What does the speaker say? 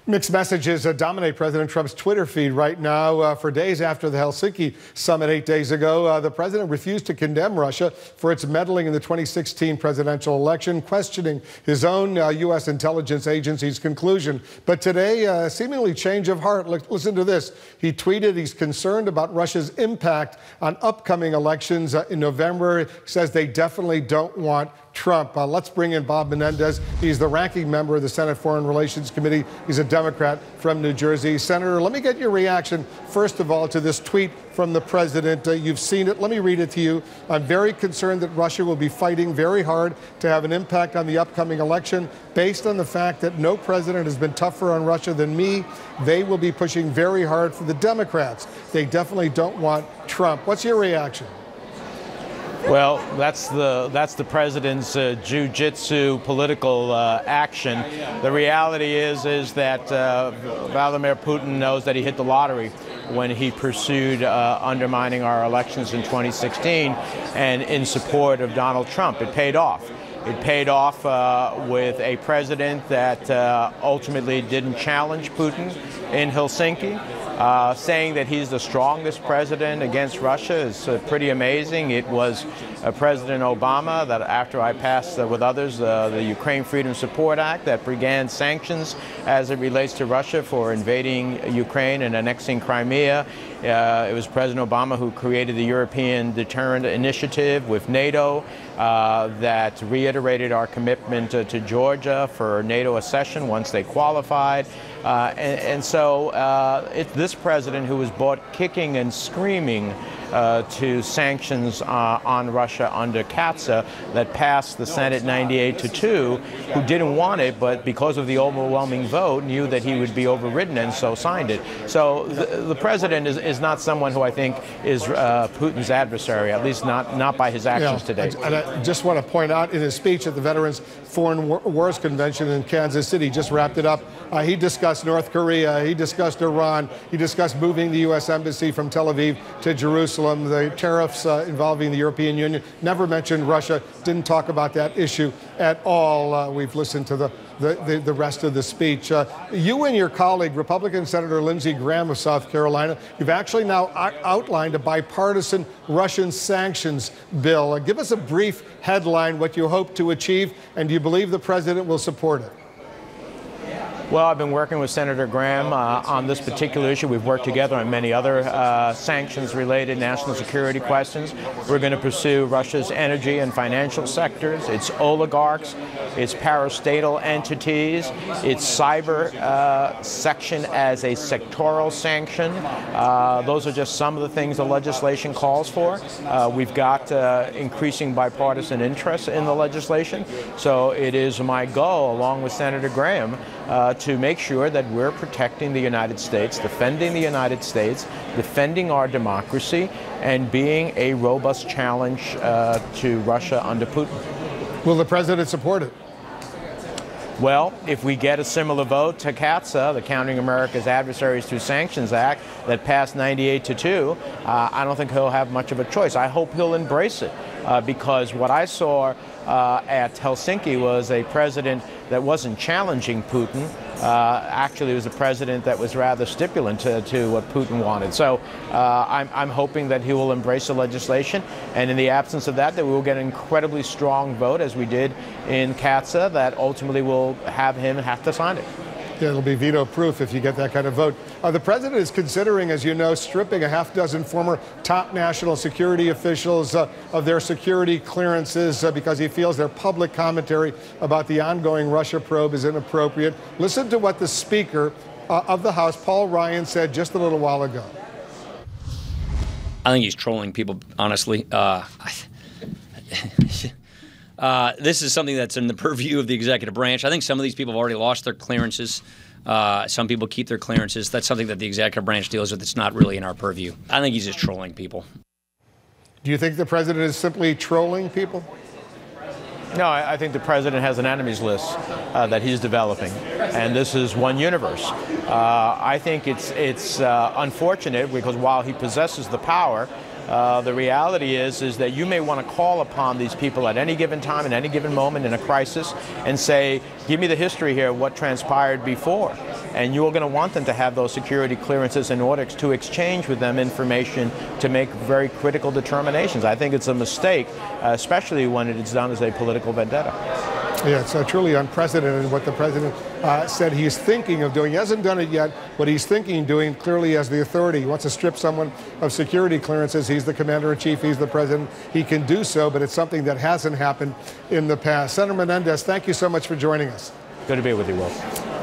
Mixed messages dominate President Trump's Twitter feed right now. For days after the Helsinki summit 8 days ago, the president refused to condemn Russia for its meddling in the 2016 presidential election, questioning his own U.S. intelligence agency's conclusion. But today, seemingly change of heart. Listen to this. He tweeted he's concerned about Russia's impact on upcoming elections in November. He says they definitely don't want Trump. Let's bring in Bob Menendez. He's the ranking member of the Senate Foreign Relations Committee. He's a Democrat from New Jersey. Senator, let me get your reaction, first of all, to this tweet from the president. You've seen it. Let me read it to you. I'm very concerned that Russia will be fighting very hard to have an impact on the upcoming election. Based on the fact that no president has been tougher on Russia than me, they will be pushing very hard for the Democrats. They definitely don't want Trump. What's your reaction? Well, that's the president's jiu-jitsu political action. The reality is that Vladimir Putin knows that he hit the lottery when he pursued undermining our elections in 2016 and in support of Donald Trump. It paid off. It paid off with a president that ultimately didn't challenge Putin in Helsinki. Saying that he's the strongest president against Russia is pretty amazing. It was President Obama that, after I passed with others the Ukraine Freedom Support Act that began sanctions as it relates to Russia for invading Ukraine and annexing Crimea. It was President Obama who created the European Deterrent Initiative with NATO that reiterated our commitment to Georgia for NATO accession once they qualified. So it's this president who was brought kicking and screaming to sanctions on Russia under Katza that passed the Senate 98-2, who didn't want it, but because of the overwhelming vote, knew that he would be overridden and so signed it. So the president is not someone who I think is Putin's adversary, at least not by his actions today. And I just want to point out, in his speech at the Veterans Foreign Wars Convention in Kansas City, just wrapped it up, he discussed North Korea, he discussed Iran, he discussed moving the U.S. Embassy from Tel Aviv to Jerusalem, the tariffs involving the European Union, never mentioned Russia, didn't talk about that issue at all. We've listened to the rest of the speech. You and your colleague, Republican Senator Lindsey Graham of South Carolina, you've actually now outlined a bipartisan Russian sanctions bill. Give us a brief headline, what you hope to achieve, and do you believe the president will support it? Well, I've been working with Senator Graham on this particular issue. We've worked together on many other sanctions-related national security questions. We're going to pursue Russia's energy and financial sectors, its oligarchs, its parastatal entities, its cyber section as a sectoral sanction. Those are just some of the things the legislation calls for. We've got increasing bipartisan interest in the legislation. So it is my goal, along with Senator Graham, to make sure that we're protecting the United States, defending the United States, defending our democracy, and being a robust challenge to Russia under Putin. Will the president support it? Well, if we get a similar vote to Katza, the Countering America's Adversaries Through Sanctions Act, that passed 98-2, I don't think he'll have much of a choice. I hope he'll embrace it because what I saw at Helsinki was a president that wasn't challenging Putin. Actually, it was a president that was rather stipulant to what Putin wanted. So I'm hoping that he will embrace the legislation, and in the absence of that we will get an incredibly strong vote, as we did in Katza, that ultimately will have him have to sign it. Yeah, it'll be veto-proof if you get that kind of vote. The president is considering, as you know, stripping a half-dozen former top national security officials of their security clearances because he feels their public commentary about the ongoing Russia probe is inappropriate. Listen to what the Speaker of the House, Paul Ryan, said just a little while ago. I think he's trolling people, honestly. This is something that's in the purview of the executive branch. I think some of these people have already lost their clearances. Some people keep their clearances. That's something that the executive branch deals with. It's not really in our purview. I think he's just trolling people. Do you think the president is simply trolling people? No, I think the president has an enemies list that he's developing, and this is one universe. I think it's unfortunate because while he possesses the power The reality is that you may want to call upon these people at any given time, at any given moment in a crisis, and say, give me the history here of what transpired before. And you're going to want them to have those security clearances in order to exchange with them information to make very critical determinations. I think it's a mistake, especially when it is done as a political vendetta. Yeah, it's truly unprecedented what the president said he's thinking of doing. He hasn't done it yet, but he's thinking of doing clearly as the authority. He wants to strip someone of security clearances. He's the commander-in-chief. He's the president. He can do so, but it's something that hasn't happened in the past. Senator Menendez, thank you so much for joining us. Good to be with you, Will.